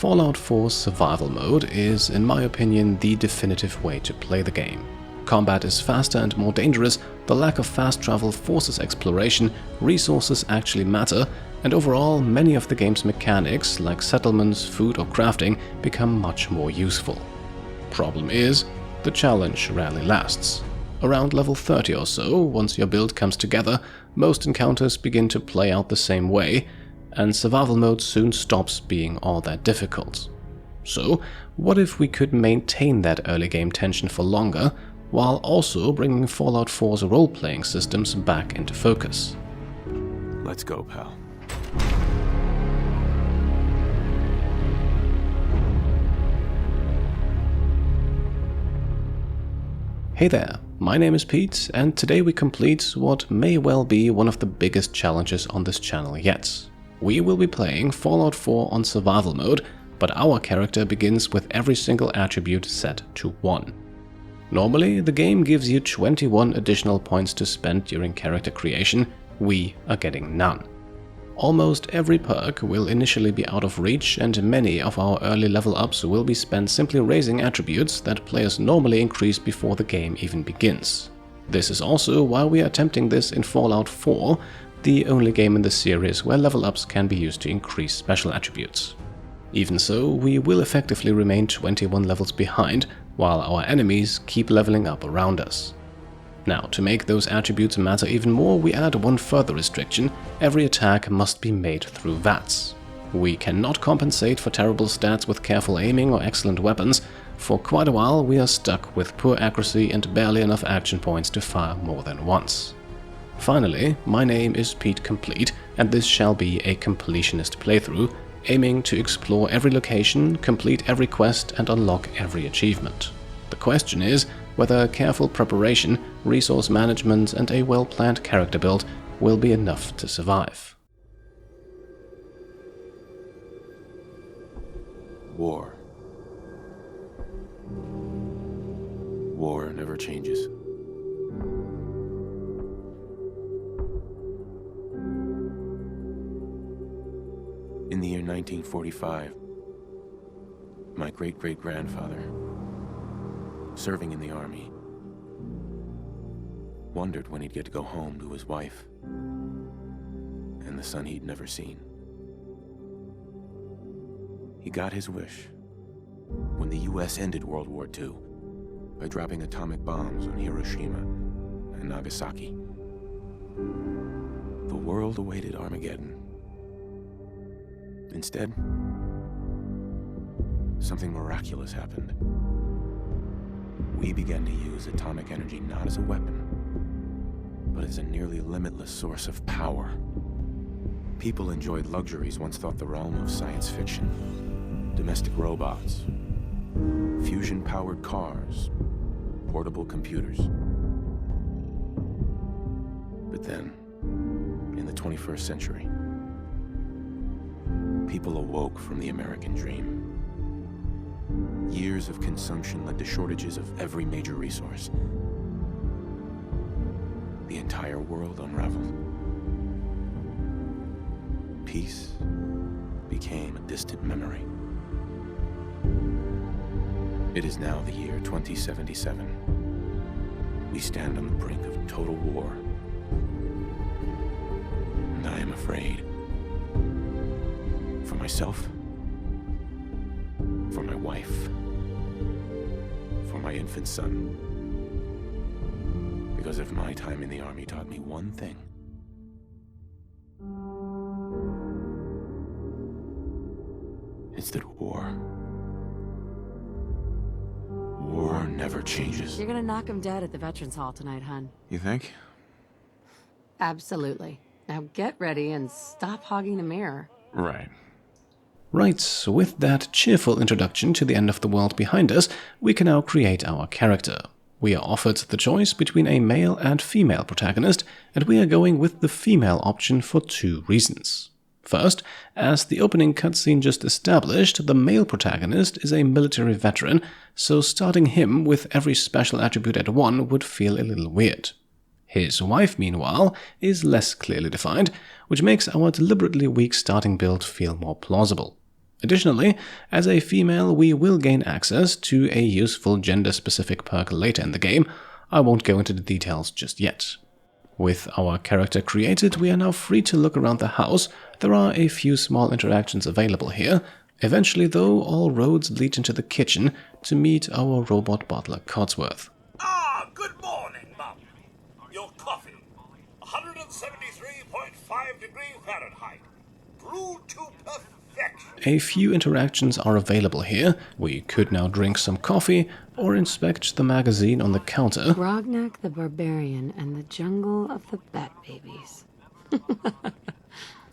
Fallout 4's survival mode is, in my opinion, the definitive way to play the game. Combat is faster and more dangerous, the lack of fast travel forces exploration, resources actually matter, and overall, many of the game's mechanics, like settlements, food or crafting, become much more useful. Problem is, the challenge rarely lasts. Around level 30 or so, once your build comes together, most encounters begin to play out the same way, and survival mode soon stops being all that difficult. So, what if we could maintain that early game tension for longer, while also bringing Fallout 4's role-playing systems back into focus? Let's go, pal. Hey there, my name is Pete, and today we complete what may well be one of the biggest challenges on this channel yet. We will be playing Fallout 4 on survival mode, but our character begins with every single attribute set to 1. Normally, the game gives you 21 additional points to spend during character creation. We are getting none. Almost every perk will initially be out of reach, and many of our early level ups will be spent simply raising attributes that players normally increase before the game even begins. This is also why we are attempting this in Fallout 4, the only game in the series where level ups can be used to increase special attributes. Even so, we will effectively remain 21 levels behind, while our enemies keep leveling up around us. Now, to make those attributes matter even more, we add one further restriction: every attack must be made through VATS. We cannot compensate for terrible stats with careful aiming or excellent weapons. For quite a while we are stuck with poor accuracy and barely enough action points to fire more than once. Finally, my name is Pete Complete, and this shall be a completionist playthrough, aiming to explore every location, complete every quest and unlock every achievement. The question is whether careful preparation, resource management and a well-planned character build will be enough to survive. War. War never changes. In the year 1945, my great-great-grandfather, serving in the army, wondered when he'd get to go home to his wife and the son he'd never seen. He got his wish when the US ended World War II by dropping atomic bombs on Hiroshima and Nagasaki. The world awaited Armageddon. Instead, something miraculous happened. We began to use atomic energy not as a weapon, but as a nearly limitless source of power. People enjoyed luxuries once thought the realm of science fiction: domestic robots, fusion-powered cars, portable computers. But then, in the 21st century, people awoke from the American dream. Years of consumption led to shortages of every major resource. The entire world unraveled. Peace became a distant memory. It is now the year 2077. We stand on the brink of total war. And I am afraid. For myself, for my wife, for my infant son. Because if my time in the army taught me one thing, it's that war never changes. You're gonna knock him dead at the Veterans Hall tonight, hun. You think? Absolutely. Now get ready and stop hogging the mirror. Right. Right, with that cheerful introduction to the end of the world behind us, we can now create our character. We are offered the choice between a male and female protagonist, and we are going with the female option for 2 reasons. First, as the opening cutscene just established, the male protagonist is a military veteran, so starting him with every special attribute at 1 would feel a little weird. His wife, meanwhile, is less clearly defined, which makes our deliberately weak starting build feel more plausible. Additionally, as a female, we will gain access to a useful gender-specific perk later in the game. I won't go into the details just yet. With our character created, we are now free to look around the house. There are a few small interactions available here. Eventually, though, all roads lead into the kitchen to meet our robot butler, Codsworth. Ah, good morning, Mum. Your coffee. 173.5 degrees Fahrenheit. Brewed to perfection. A few interactions are available here. We could now drink some coffee or inspect the magazine on the counter. Grognak the Barbarian and the Jungle of the Bat Babies.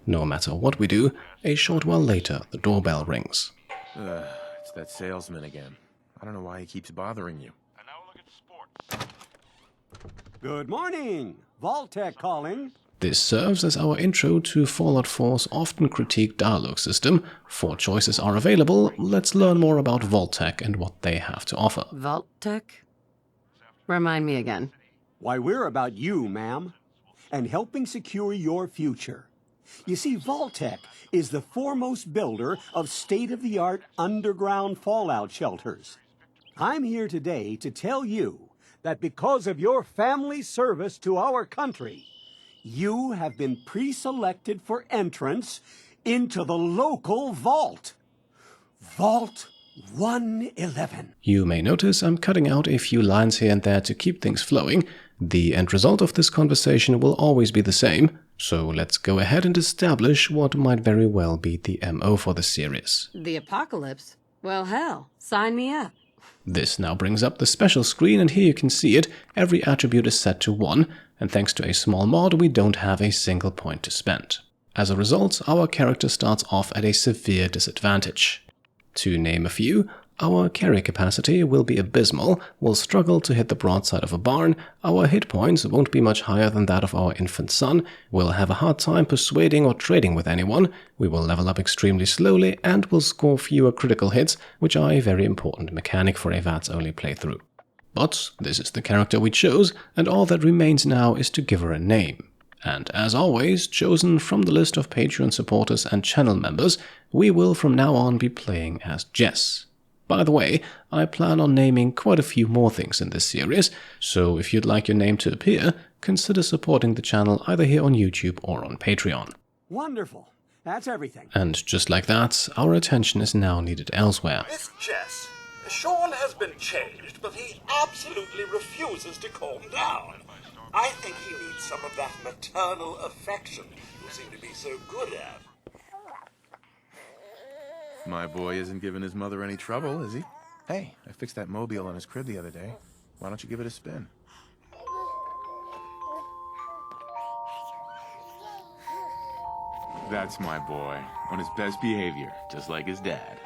No matter what we do, a short while later, the doorbell rings. It's that salesman again. I don't know why he keeps bothering you. And now look at sports. Good morning! Vault-Tec calling. This serves as our intro to Fallout 4's often critiqued dialogue system. 4 choices are available. Let's learn more about Vault-Tec and what they have to offer. Vault-Tec? Remind me again. Why, we're about you, ma'am, and helping secure your future. You see, Vault-Tec is the foremost builder of state-of-the-art underground fallout shelters. I'm here today to tell you that because of your family's service to our country, you have been pre-selected for entrance into the local vault. Vault 111. You may notice I'm cutting out a few lines here and there to keep things flowing. The end result of this conversation will always be the same, so let's go ahead and establish what might very well be the MO for the series. The apocalypse? Well, hell, sign me up. This now brings up the special screen, and here you can see it. Every attribute is set to 1, and thanks to a small mod, we don't have a single point to spend. As a result, our character starts off at a severe disadvantage. To name a few, our carry capacity will be abysmal, we'll struggle to hit the broadside of a barn, our hit points won't be much higher than that of our infant son, we'll have a hard time persuading or trading with anyone, we will level up extremely slowly, and will score fewer critical hits, which are a very important mechanic for a VATS-only playthrough. But this is the character we chose, and all that remains now is to give her a name. And as always, chosen from the list of Patreon supporters and channel members, we will from now on be playing as Jess. By the way, I plan on naming quite a few more things in this series, so if you'd like your name to appear, consider supporting the channel either here on YouTube or on Patreon. Wonderful. That's everything. And just like that, our attention is now needed elsewhere. Miss Jess, Sean has been changed, but he absolutely refuses to calm down. I think he needs some of that maternal affection you seem to be so good at. My boy isn't giving his mother any trouble, is he? Hey, I fixed that mobile on his crib the other day. Why don't you give it a spin? That's my boy, on his best behavior, just like his dad.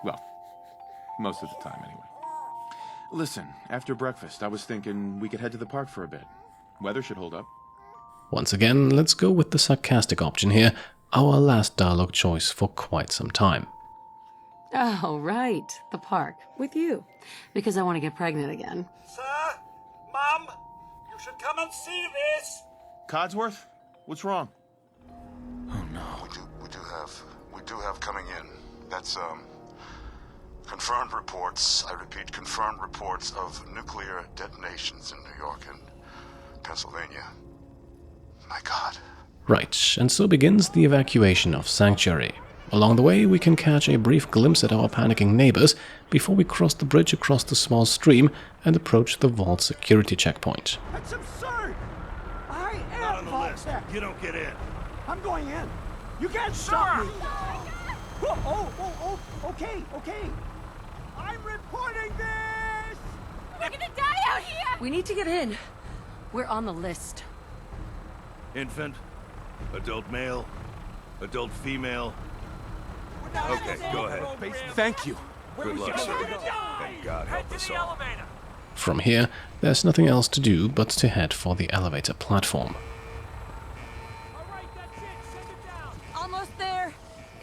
Well, most of the time anyway. Listen, after breakfast, I was thinking we could head to the park for a bit. Weather should hold up. Once again, let's go with the sarcastic option here, our last dialogue choice for quite some time. Oh, right. The park. With you. Because I want to get pregnant again. Sir? Mum? You should come and see this! Codsworth? What's wrong? Oh no. We do have coming in. That's confirmed reports. I repeat, confirmed reports of nuclear detonations in New York and Pennsylvania. My God. Right, and so begins the evacuation of Sanctuary. Along the way, we can catch a brief glimpse at our panicking neighbors before we cross the bridge across the small stream and approach the vault security checkpoint. That's absurd! I am Not on the list. Vault-Tec. You don't get in. I'm going in. You can't stop me. Okay. I'm reporting this! We're gonna die out here! We need to get in. We're on the list. Infant, adult male, adult female. Okay, go ahead. Thank you. Good luck, sir. And God help us all. From here, there's nothing else to do but to head for the elevator platform. Almost there.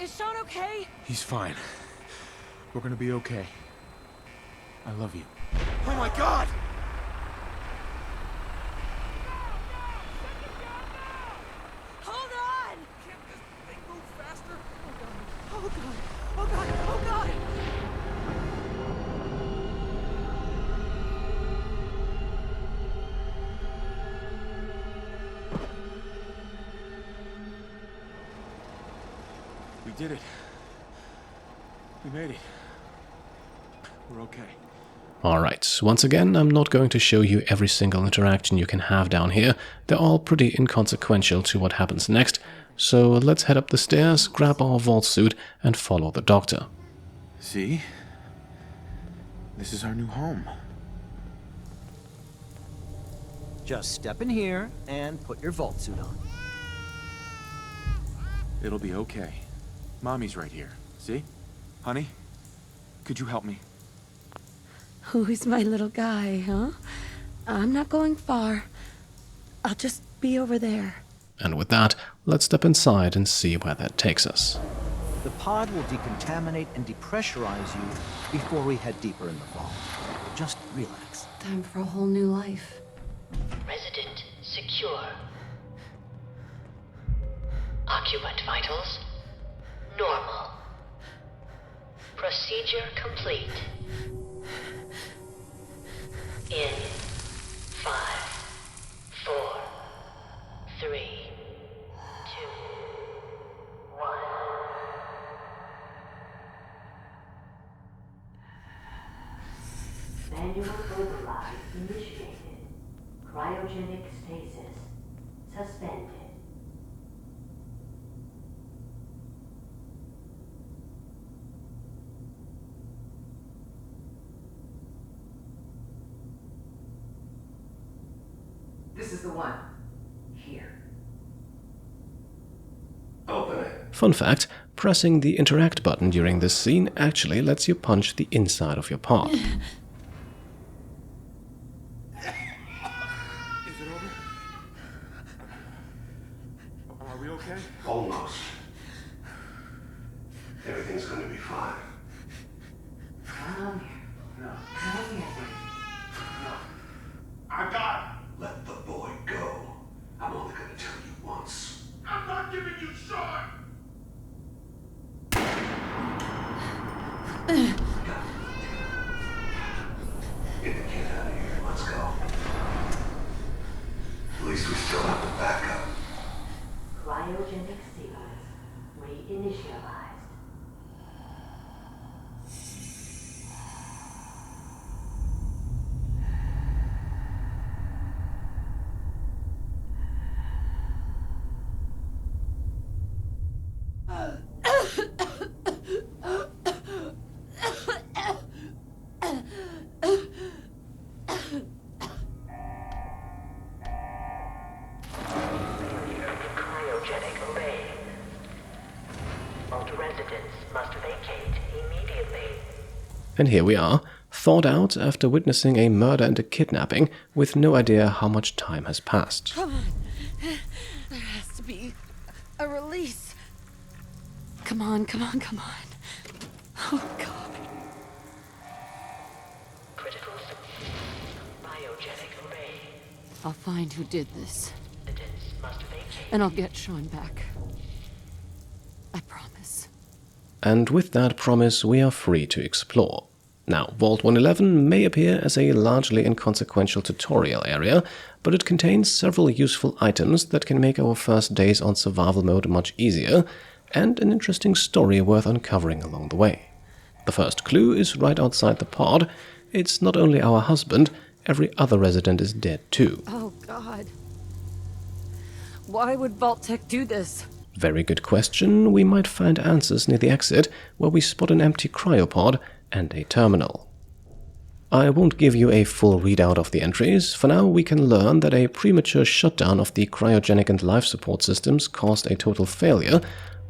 Is Sean okay? He's fine. We're gonna be okay. I love you. Oh my God! Hold on! Can't this thing move faster? Oh God. did it. We made it. We're okay. Alright, once again, I'm not going to show you every single interaction you can have down here. They're all pretty inconsequential to what happens next. So let's head up the stairs, grab our vault suit, and follow the doctor. See? This is our new home. Just step in here and put your vault suit on. It'll be okay. Mommy's right here. See? Honey? Could you help me? Who's my little guy, huh? I'm not going far. I'll just be over there. And with that, let's step inside and see where that takes us. The pod will decontaminate and depressurize you before we head deeper in the vault. Just relax. Time for a whole new life. Resident secure. Occupant vitals normal. Procedure complete. In 5, 4, 3, 2, 1. Manual override initiated. Cryogenic stasis suspended. This is the one. Here. Open it. Fun fact, pressing the interact button during this scene actually lets you punch the inside of your pod. Is it over? Are we okay? Almost. Everything's going to be fine. Come here. No. Come here. No. I got it. Let the boy go. I'm only going to tell you once. I'm not giving you short! Get the kid out of here. Let's go. At least we still have the backup. Cryogenic sequence reinitialized. Cryogenic array. All residents must vacate immediately. And here we are, thawed out after witnessing a murder and a kidnapping, with no idea how much time has passed. Come on. There has to be a release. Come on, come on, come on. Oh, God. Critical biogenic array. I'll find who did this, Residents must vacate. and I'll get Sean back. I promise. And with that promise, we are free to explore. Now, Vault 111 may appear as a largely inconsequential tutorial area, but it contains several useful items that can make our first days on survival mode much easier, and an interesting story worth uncovering along the way. The first clue is right outside the pod. It's not only our husband, every other resident is dead too. Oh, God. Why would Vault-Tec do this? Very good question. We might find answers near the exit, where we spot an empty cryopod and a terminal. I won't give you a full readout of the entries. For now, we can learn that a premature shutdown of the cryogenic and life support systems caused a total failure.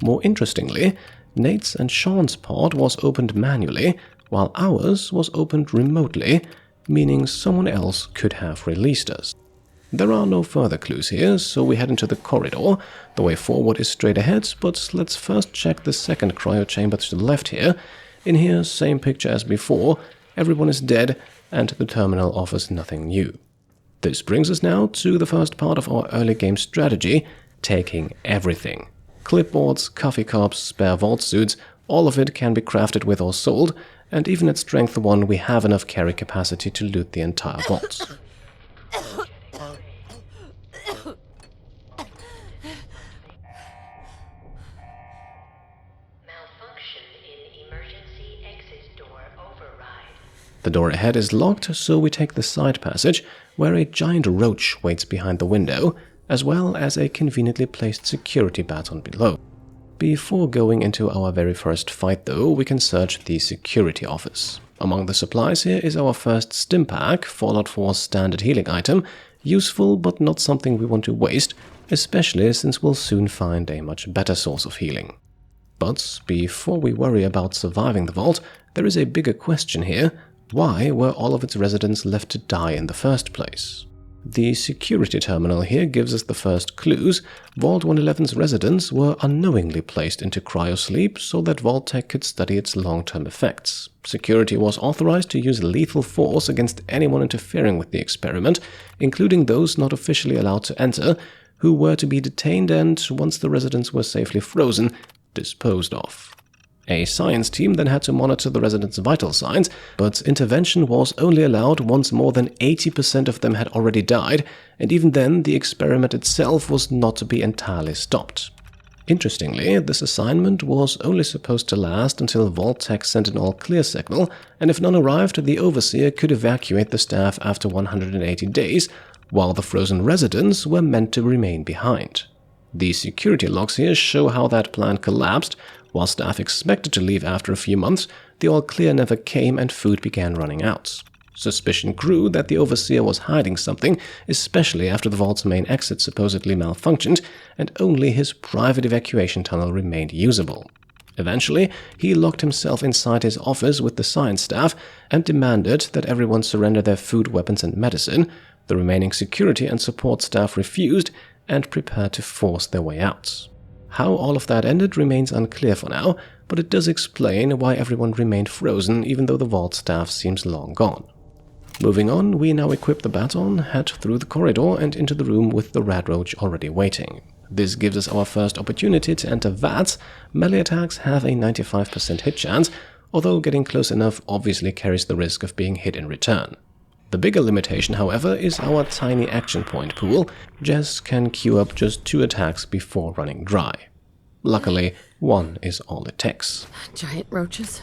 More interestingly, Nate's and Sean's pod was opened manually, while ours was opened remotely, meaning someone else could have released us. There are no further clues here, so we head into the corridor. The way forward is straight ahead, but let's first check the second cryo chamber to the left here. In here, same picture as before, everyone is dead, and the terminal offers nothing new. This brings us now to the first part of our early game strategy, taking everything. Clipboards, coffee cups, spare vault suits, all of it can be crafted with or sold, and even at strength 1 we have enough carry capacity to loot the entire vault. The door ahead is locked, so we take the side passage, where a giant roach waits behind the window, as well as a conveniently placed security baton below. Before going into our very first fight though, we can search the security office. Among the supplies here is our first stim pack, Fallout 4's standard healing item, useful but not something we want to waste, especially since we'll soon find a much better source of healing. But before we worry about surviving the vault, there is a bigger question here. Why were all of its residents left to die in the first place? The security terminal here gives us the first clues. Vault 111's residents were unknowingly placed into cryosleep so that Vault-Tec could study its long-term effects. Security was authorized to use lethal force against anyone interfering with the experiment, including those not officially allowed to enter, who were to be detained and, once the residents were safely frozen, disposed of. A science team then had to monitor the residents' vital signs, but intervention was only allowed once more than 80% of them had already died, and even then the experiment itself was not to be entirely stopped. Interestingly, this assignment was only supposed to last until Vault-Tec sent an all-clear signal, and if none arrived, the Overseer could evacuate the staff after 180 days, while the frozen residents were meant to remain behind. The security logs here show how that plan collapsed. While staff expected to leave after a few months, the all-clear never came and food began running out. Suspicion grew that the Overseer was hiding something, especially after the vault's main exit supposedly malfunctioned, and only his private evacuation tunnel remained usable. Eventually, he locked himself inside his office with the science staff and demanded that everyone surrender their food, weapons, and medicine. The remaining security and support staff refused and prepared to force their way out. How all of that ended remains unclear for now, but it does explain why everyone remained frozen even though the vault staff seems long gone. Moving on, we now equip the baton, head through the corridor and into the room with the rat roach already waiting. This gives us our first opportunity to enter VATS. Melee attacks have a 95% hit chance, although getting close enough obviously carries the risk of being hit in return. The bigger limitation, however, is our tiny action point pool. Jess can queue up just 2 attacks before running dry. Luckily, 1 is all it takes. Giant roaches?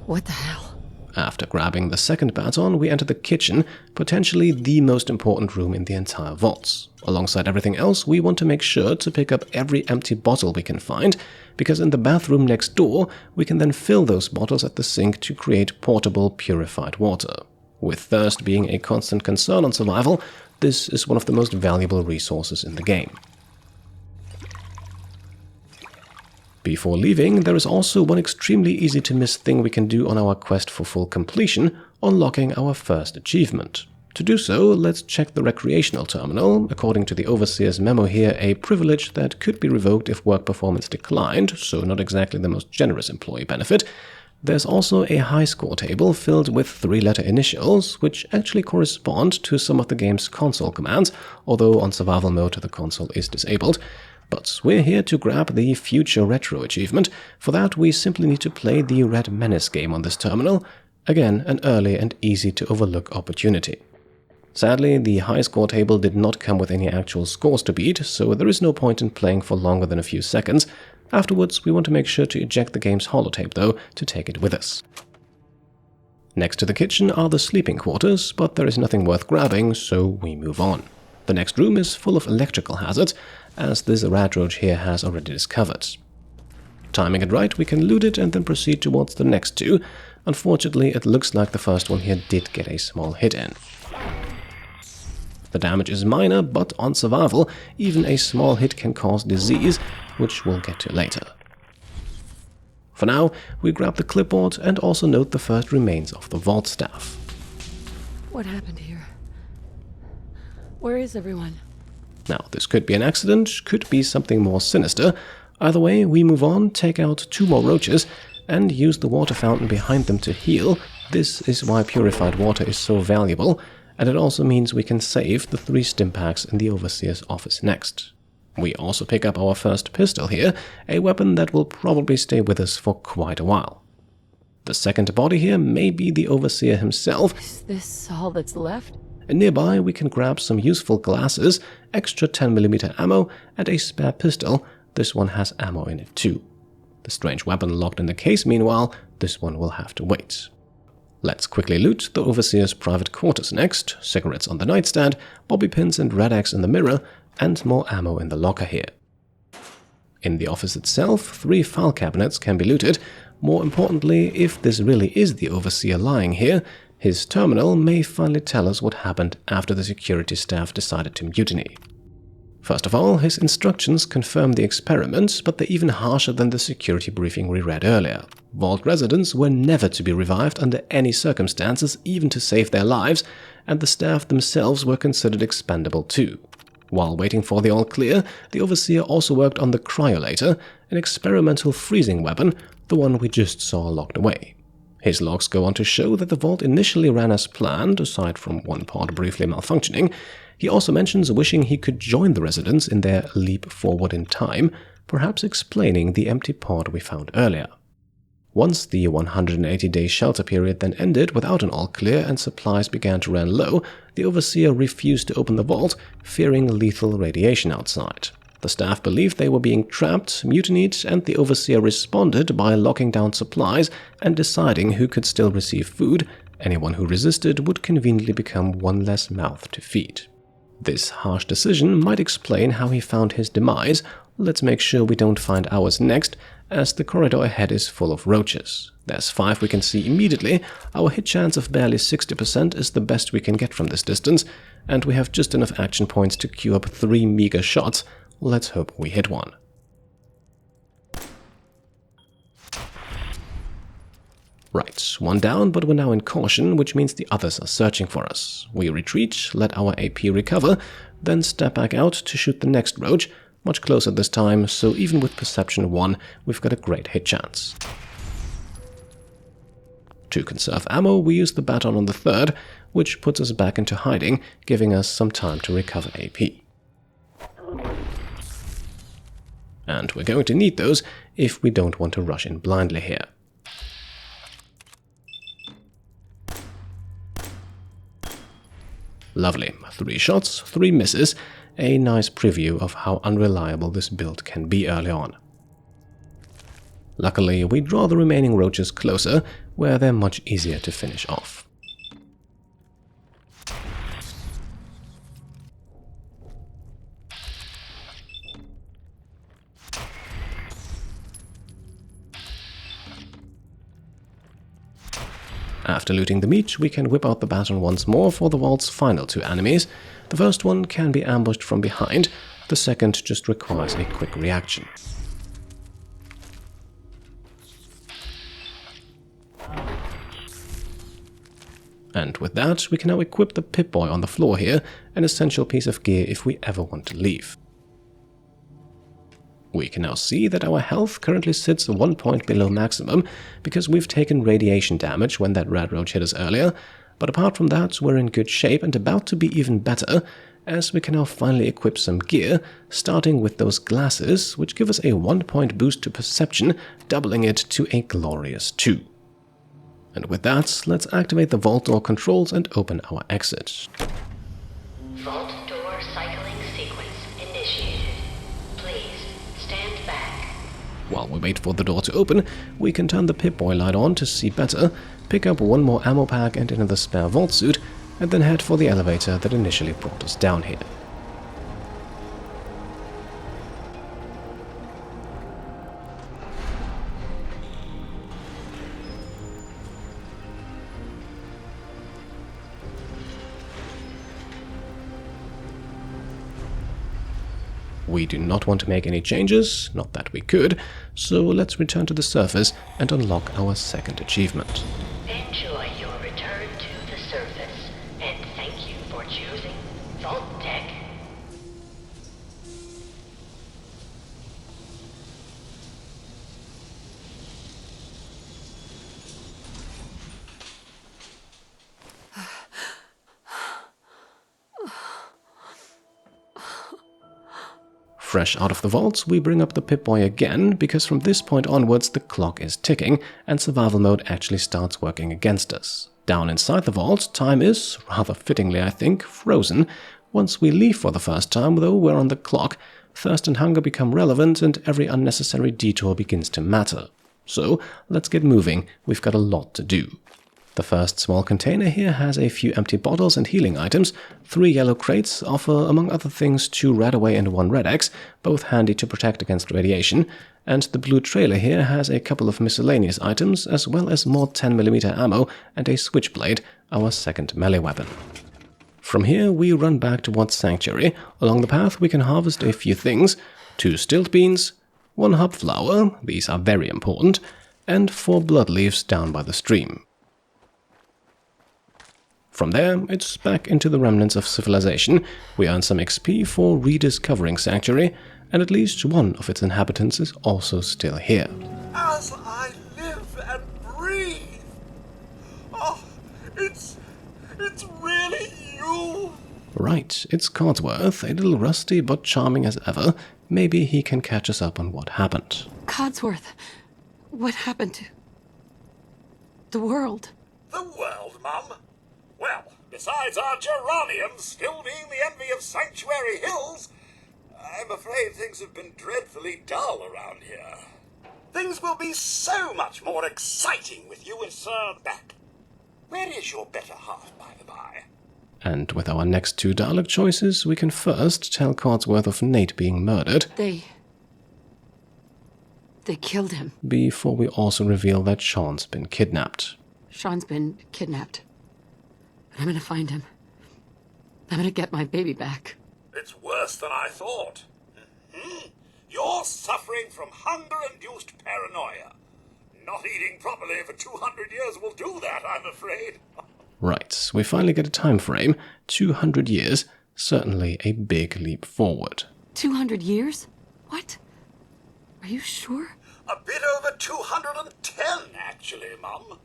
What the hell? After grabbing the second baton, we enter the kitchen, potentially the most important room in the entire vaults. Alongside everything else, we want to make sure to pick up every empty bottle we can find, because in the bathroom next door, we can then fill those bottles at the sink to create portable, purified water. With thirst being a constant concern on survival, this is one of the most valuable resources in the game. Before leaving, there is also one extremely easy to miss thing we can do on our quest for full completion, unlocking our first achievement. To do so, let's check the recreational terminal. According to the Overseer's memo here, a privilege that could be revoked if work performance declined, so not exactly the most generous employee benefit. There's also a high score table filled with 3-letter initials, which actually correspond to some of the game's console commands, although on survival mode the console is disabled. But we're here to grab the Future Retro achievement. For that, we simply need to play the Red Menace game on this terminal. Again, an early and easy to overlook opportunity. Sadly, the high score table did not come with any actual scores to beat, so there is no point in playing for longer than a few seconds. Afterwards, we want to make sure to eject the game's holotape, though, to take it with us. Next to the kitchen are the sleeping quarters, but there is nothing worth grabbing, so we move on. The next room is full of electrical hazards, as this rat roach here has already discovered. Timing it right, we can loot it and then proceed towards the next 2. Unfortunately, it looks like the first one here did get a small hit in. The damage is minor, but on survival, even a small hit can cause disease, which we'll get to later. For now, we grab the clipboard and also note the first remains of the vault staff. What happened here? Where is everyone? Now, this could be an accident, could be something more sinister. Either way, we move on, take out 2 more roaches, and use the water fountain behind them to heal. This is why purified water is so valuable, and it also means we can save the 3 stim packs in the Overseer's office next. We also pick up our first pistol here, a weapon that will probably stay with us for quite a while. The second body here may be the Overseer himself. Is this all that's left? Nearby, we can grab some useful glasses, extra 10mm ammo, and a spare pistol. This one has ammo in it too. The strange weapon locked in the case, meanwhile, this one will have to wait. Let's quickly loot the Overseer's private quarters next, cigarettes on the nightstand, bobby pins and red X in the mirror, and more ammo in the locker here. In the office itself, 3 file cabinets can be looted. More importantly, if this really is the Overseer lying here, his terminal may finally tell us what happened after the security staff decided to mutiny. First of all, his instructions confirm the experiment, but they're even harsher than the security briefing we read earlier. Vault residents were never to be revived under any circumstances, even to save their lives, and the staff themselves were considered expendable too. While waiting for the all-clear, the Overseer also worked on the cryolator, an experimental freezing weapon, the one we just saw locked away. His logs go on to show that the vault initially ran as planned, aside from one part briefly malfunctioning. He also mentions wishing he could join the residents in their leap forward in time, perhaps explaining the empty pod we found earlier. Once the 180-day shelter period then ended without an all-clear and supplies began to run low, the Overseer refused to open the vault, fearing lethal radiation outside. The staff believed they were being trapped, mutinied, and the Overseer responded by locking down supplies and deciding who could still receive food. Anyone who resisted would conveniently become one less mouth to feed. This harsh decision might explain how he found his demise. Let's make sure we don't find ours next, as the corridor ahead is full of roaches. There's 5 we can see immediately. Our hit chance of barely 60% is the best we can get from this distance, and we have just enough action points to queue up 3 meager shots. Let's hope we hit one. Right, one down, but we're now in caution, which means the others are searching for us. We retreat, let our AP recover, then step back out to shoot the next roach, much closer this time, so even with Perception 1, we've got a great hit chance. To conserve ammo, we use the baton on the 3rd, which puts us back into hiding, giving us some time to recover AP. And we're going to need those if we don't want to rush in blindly here. Lovely. 3 shots, 3 misses. A nice preview of how unreliable this build can be early on. Luckily, we draw the remaining roaches closer, where they're much easier to finish off. After looting the meat, we can whip out the baton once more for the vault's final 2 enemies. The first one can be ambushed from behind, the second just requires a quick reaction. And with that, we can now equip the Pip-Boy on the floor here, an essential piece of gear if we ever want to leave. We can now see that our health currently sits 1 point below maximum, because we've taken radiation damage when that red roach hit us earlier, but apart from that, we're in good shape and about to be even better, as we can now finally equip some gear, starting with those glasses, which give us a 1 point boost to perception, doubling it to a glorious 2. And with that, let's activate the vault door controls and open our exit. Vault door cycling sequence initiated. Please stand back. While we wait for the door to open, we can turn the Pip-Boy light on to see better, pick up 1 more ammo pack and another spare vault suit, and then head for the elevator that initially brought us down here. We do not want to make any changes, not that we could, so let's return to the surface and unlock our second achievement. Enjoy your return to the surface, and thank you for choosing Vault Tech. Fresh out of the vaults, we bring up the Pip-Boy again, because from this point onwards the clock is ticking, and survival mode actually starts working against us. Down inside the vault, time is, rather fittingly I think, frozen. Once we leave for the first time, though, we're on the clock. Thirst and hunger become relevant, and every unnecessary detour begins to matter. So, let's get moving, we've got a lot to do. The first small container here has a few empty bottles and healing items. 3 yellow crates offer, among other things, 2 Radaway and 1 Red X, both handy to protect against radiation. And the blue trailer here has a couple of miscellaneous items, as well as more 10mm ammo and a switchblade, our second melee weapon. From here, we run back towards Sanctuary. Along the path, we can harvest a few things: 2 stilt beans, 1 hub flower, these are very important, and 4 blood leaves down by the stream. From there, it's back into the remnants of civilization. We earn some XP for rediscovering Sanctuary, and at least one of its inhabitants is also still here. As I live and breathe! Oh, it's really you! Right, it's Codsworth, a little rusty but charming as ever. Maybe he can catch us up on what happened. Codsworth, what happened to the world? The world, Mum? Well, besides our geraniums still being the envy of Sanctuary Hills, I'm afraid things have been dreadfully dull around here. Things will be so much more exciting with you and Sir back. Where is your better half, by the by? And with our next 2 dialogue choices, we can first tell Codsworth of Nate being murdered. They killed him. Before we also reveal that Sean's been kidnapped. Sean's been kidnapped. But I'm gonna find him. I'm gonna get my baby back. It's worse than I thought. You're suffering from hunger-induced paranoia. Not eating properly for 200 years will do that, I'm afraid. Right, we finally get a time frame. 200 years. Certainly a big leap forward. 200 years? What? Are you sure? A bit over 210, actually, Mum.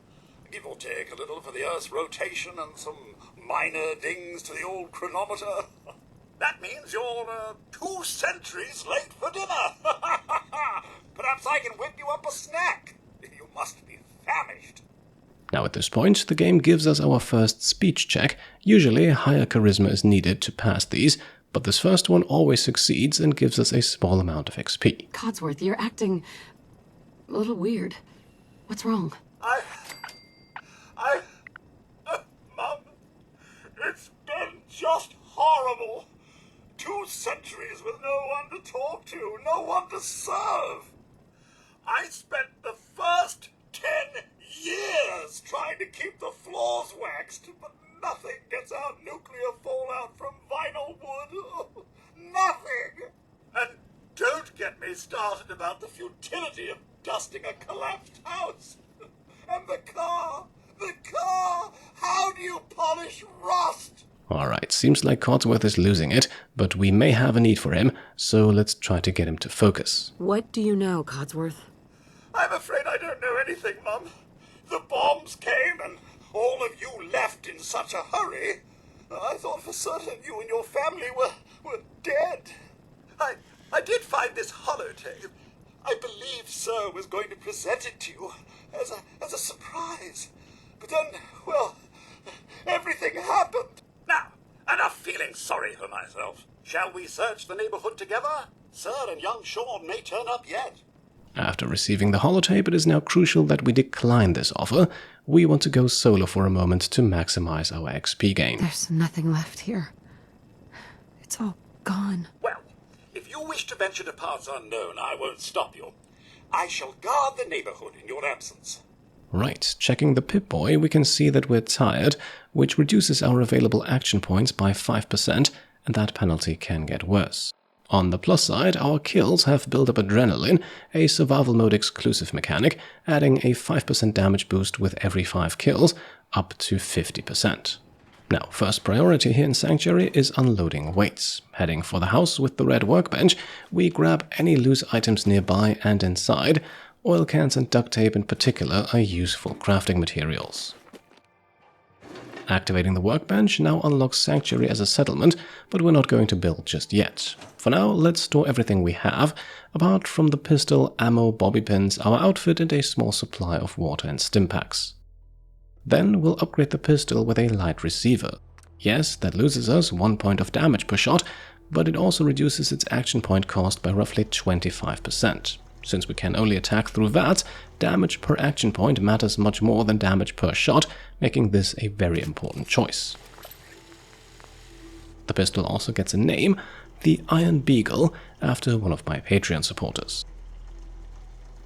Give or take a little for the Earth's rotation and some minor dings to the old chronometer. That means you're 2 centuries late for dinner. Perhaps I can whip you up a snack. You must be famished. Now at this point, the game gives us our first speech check. Usually, higher charisma is needed to pass these, but this first one always succeeds and gives us a small amount of XP. Codsworth, you're acting a little weird. What's wrong? Mum, it's been just horrible. 2 centuries with no one to talk to, no one to serve. I spent the first 10 years trying to keep the floors waxed, but nothing gets out nuclear fallout from vinyl wood. Nothing. And don't get me started about the futility of dusting a collapsed house. And the car, how do you polish rust? Alright, seems like Codsworth is losing it, but we may have a need for him, so let's try to get him to focus. What do you know, Codsworth? I'm afraid I don't know anything, Mum. The bombs came and all of you left in such a hurry. I thought for certain you and your family were dead. I did find this holotape. I believe Sir was going to present it to you as a surprise. But then, well, everything happened. Now, enough feeling sorry for myself. Shall we search the neighborhood together? Sir and young Sean may turn up yet. After receiving the holotape, it is now crucial that we decline this offer. We want to go solo for a moment to maximize our XP gain. There's nothing left here. It's all gone. Well, if you wish to venture to paths unknown, I won't stop you. I shall guard the neighborhood in your absence. Right, checking the Pip-Boy, we can see that we're tired, which reduces our available action points by 5%, and that penalty can get worse. On the plus side, our kills have built up adrenaline, a survival mode exclusive mechanic, adding a 5% damage boost with every 5 kills, up to 50%. Now, first priority here in Sanctuary is unloading weights. Heading for the house with the red workbench, we grab any loose items nearby and inside. Oil cans and duct tape in particular are useful crafting materials. Activating the workbench now unlocks Sanctuary as a settlement, but we're not going to build just yet. For now, let's store everything we have, apart from the pistol, ammo, bobby pins, our outfit and a small supply of water and stim packs. Then we'll upgrade the pistol with a light receiver. Yes, that loses us 1 point of damage per shot, but it also reduces its action point cost by roughly 25%. Since we can only attack through VATS, damage per action point matters much more than damage per shot, making this a very important choice. The pistol also gets a name, the Iron Beagle, after one of my Patreon supporters.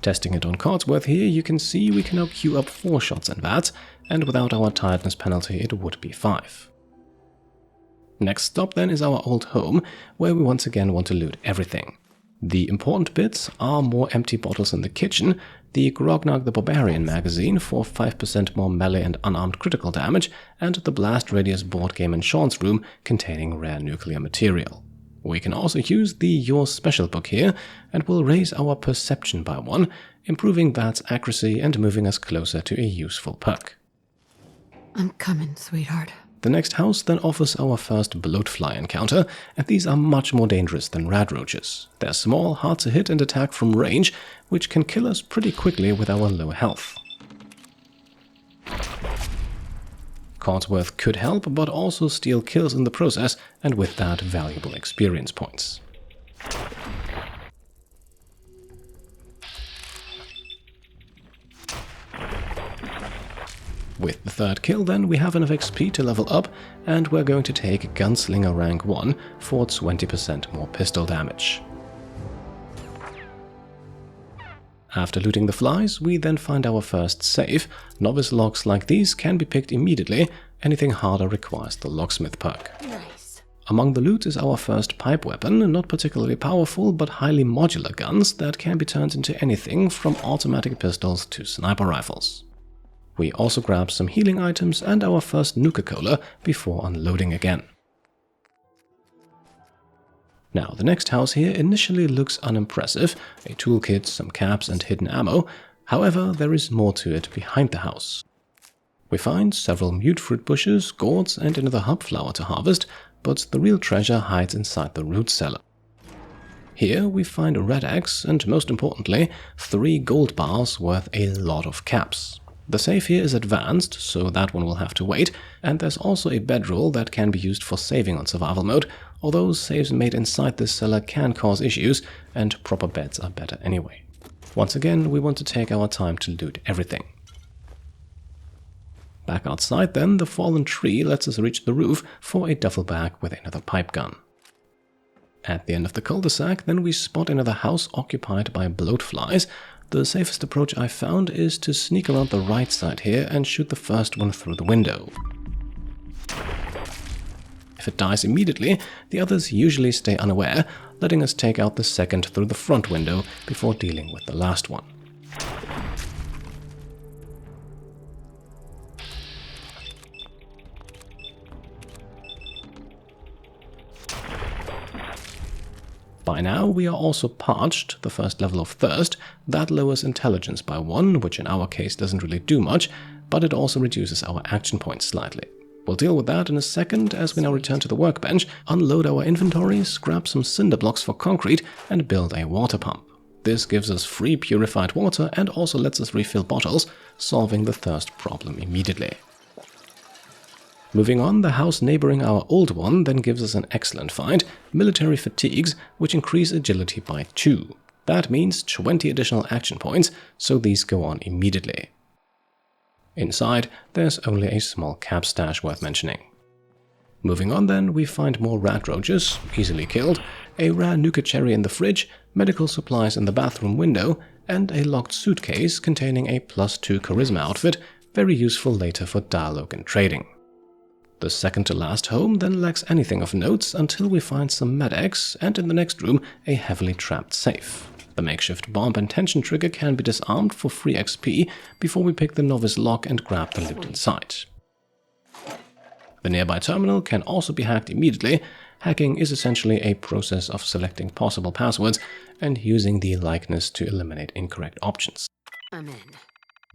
Testing it on Codsworth here, you can see we can now queue up 4 shots in VATS, and without our tiredness penalty it would be 5. Next stop then is our old home, where we once again want to loot everything. The important bits are more empty bottles in the kitchen, the Grognark the Barbarian magazine for 5% more melee and unarmed critical damage, and the Blast Radius board game in Sean's room containing rare nuclear material. We can also use the Your Special book here, and will raise our perception by 1, improving VATS accuracy and moving us closer to a useful perk. I'm coming, sweetheart. The next house then offers our first bloatfly encounter, and these are much more dangerous than radroaches. They're small, hard to hit and attack from range, which can kill us pretty quickly with our low health. Codsworth could help, but also steal kills in the process, and with that valuable experience points. With the third kill then, we have enough XP to level up, and we're going to take Gunslinger rank 1 for 20% more pistol damage. After looting the flies, we then find our first safe. Novice locks like these can be picked immediately, anything harder requires the locksmith perk. Nice. Among the loot is our first pipe weapon, not particularly powerful but highly modular guns that can be turned into anything from automatic pistols to sniper rifles. We also grab some healing items and our first Nuka-Cola before unloading again. Now, the next house here initially looks unimpressive, a toolkit, some caps and hidden ammo. However, there is more to it behind the house. We find several mute fruit bushes, gourds and another hub flower to harvest, but the real treasure hides inside the root cellar. Here we find a red axe and, most importantly, 3 gold bars worth a lot of caps. The safe here is advanced, so that one will have to wait, and there's also a bedroll that can be used for saving on survival mode, although saves made inside this cellar can cause issues, and proper beds are better anyway. Once again, we want to take our time to loot everything. Back outside then, the fallen tree lets us reach the roof for a duffel bag with another pipe gun. At the end of the cul-de-sac, then we spot another house occupied by bloatflies. The safest approach I found is to sneak around the right side here and shoot the first one through the window. If it dies immediately, the others usually stay unaware, letting us take out the second through the front window before dealing with the last one. By now we are also parched, the first level of thirst. That lowers intelligence by 1, which in our case doesn't really do much, but it also reduces our action points slightly. We'll deal with that in a second as we now return to the workbench, unload our inventories, grab some cinder blocks for concrete and build a water pump. This gives us free purified water and also lets us refill bottles, solving the thirst problem immediately. Moving on, the house neighboring our old one then gives us an excellent find, military fatigues, which increase agility by 2. That means 20 additional action points, so these go on immediately. Inside, there's only a small cap stash worth mentioning. Moving on then, we find more rat roaches, easily killed, a rare nuka cherry in the fridge, medical supplies in the bathroom window, and a locked suitcase containing a +2 charisma outfit, very useful later for dialogue and trading. The second to last home then lacks anything of notes until we find some med-X and in the next room a heavily trapped safe. The makeshift bomb and tension trigger can be disarmed for free XP before we pick the novice lock and grab the loot inside. The nearby terminal can also be hacked immediately. Hacking is essentially a process of selecting possible passwords and using the likeness to eliminate incorrect options. I'm in.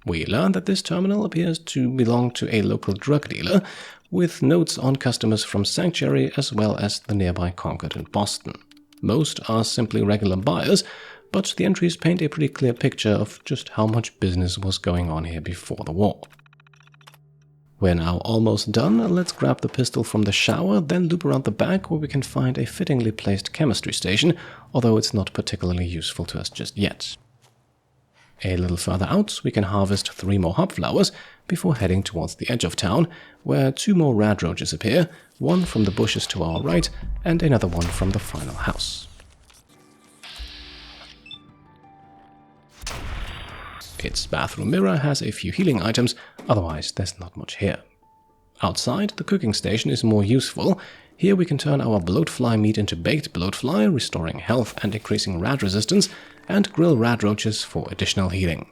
We learn that this terminal appears to belong to a local drug dealer, with notes on customers from Sanctuary as well as the nearby Concord and Boston. Most are simply regular buyers, but the entries paint a pretty clear picture of just how much business was going on here before the war. We're now almost done. Let's grab the pistol from the shower, then loop around the back where we can find a fittingly placed chemistry station, although it's not particularly useful to us just yet. A little further out, we can harvest 3 more hop flowers before heading towards the edge of town, where 2 more radroaches appear, one from the bushes to our right and another one from the final house. Its bathroom mirror has a few healing items, otherwise there's not much here. Outside, the cooking station is more useful. Here we can turn our bloatfly meat into baked bloatfly, restoring health and increasing rad resistance, and grill radroaches for additional healing.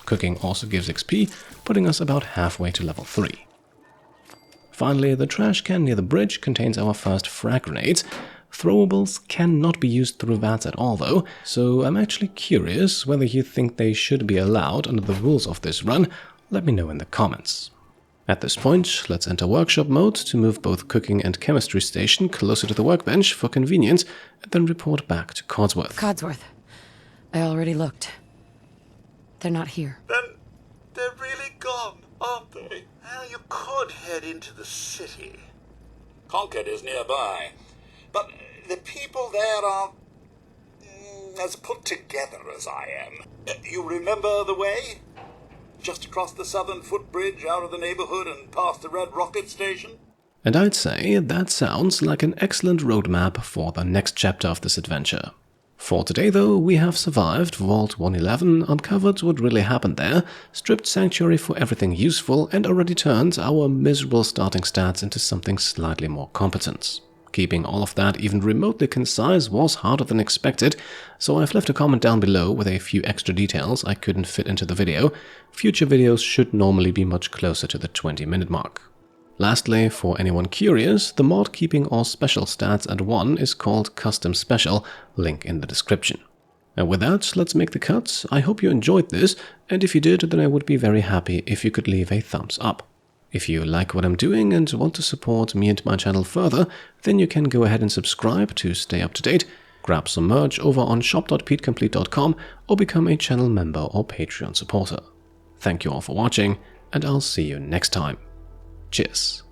Cooking also gives XP, putting us about halfway to level 3. Finally, the trash can near the bridge contains our first frag grenades. Throwables cannot be used through VATS at all though, so I'm actually curious whether you think they should be allowed under the rules of this run. Let me know in the comments. At this point, let's enter workshop mode to move both cooking and chemistry station closer to the workbench for convenience, and then report back to Codsworth. Codsworth. I already looked. They're not here. Then they're really gone, aren't they? Well, you could head into the city. Concord is nearby, but the people there aren't as put together as I am. You remember the way? Just across the southern footbridge, out of the neighborhood and past the Red Rocket Station? And I'd say that sounds like an excellent roadmap for the next chapter of this adventure. For today though, we have survived Vault 111, uncovered what really happened there, stripped Sanctuary for everything useful, and already turned our miserable starting stats into something slightly more competent. Keeping all of that even remotely concise was harder than expected, so I've left a comment down below with a few extra details I couldn't fit into the video. Future videos should normally be much closer to the 20-minute mark. Lastly, for anyone curious, the mod keeping all special stats at 1 is called Custom Special, link in the description. And with that, let's make the cut. I hope you enjoyed this, and if you did, then I would be very happy if you could leave a thumbs up. If you like what I'm doing and want to support me and my channel further, then you can go ahead and subscribe to stay up to date, grab some merch over on shop.petecomplete.com, or become a channel member or Patreon supporter. Thank you all for watching, and I'll see you next time. Cheers.